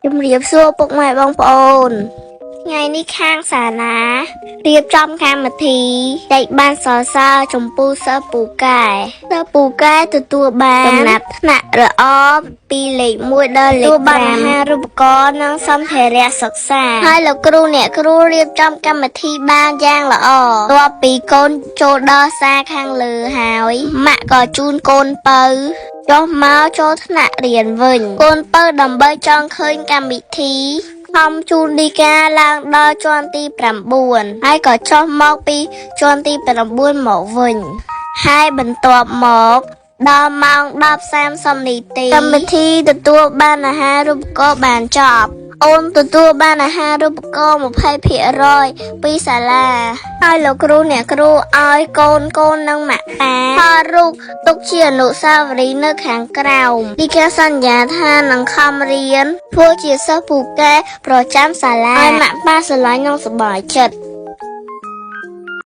ជំរាបសួរពុកម៉ែបងប្អូនថ្ងៃនេះខាងសាលារៀបចំកម្មវិធីដែលបានសរសើរចំពោះសិស្សពូកែទទួលបានចំណាត់ថ្នាក់ល្អពីលេខ1ដល់លេខ5បានអាហារូបករណ៍និងសម្ភារៈសិក្សាហើយលោកគ្រូអ្នកគ្រូរៀបចំកម្មវិធីបានយ៉ាងល្អបន្ទាប់ពីកូនចូលដល់សារខាងលើហើយម៉ាក់ក៏ជូនកូនពៅចុះមកចូលថ្នាក់រៀនវិញកូនពៅដើម្បីចង់ឃើញកម្មវិធីខំជូនឌីកាឡើងដល់ជាន់ទី9ហើយក៏ចុះមកពីជាន់ទី9មកវិញហើយបន្ទាប់មកដល់ម៉ោង 10:30 នាទីកម្មវិធីទទួលបានអាហារូបករណ៍បានចប់អូនទទួលបានអាហារូបករណ៍ 20% ពីសាលាហើយលោកគ្រូអ្នកគ្រូឲ្យកូននិងម៉ាក់ប៉ាថតរូបទុកជាអនុស្សាវរីយ៍នៅខាងក្រោមឌីកាសន្យាថានឹងខំរៀនធ្វើជាសិស្សពូកែប្រចាំសាលាឲ្យម៉ាក់ប៉ាស្រឡាញ់និងសប្បាយចិត្ត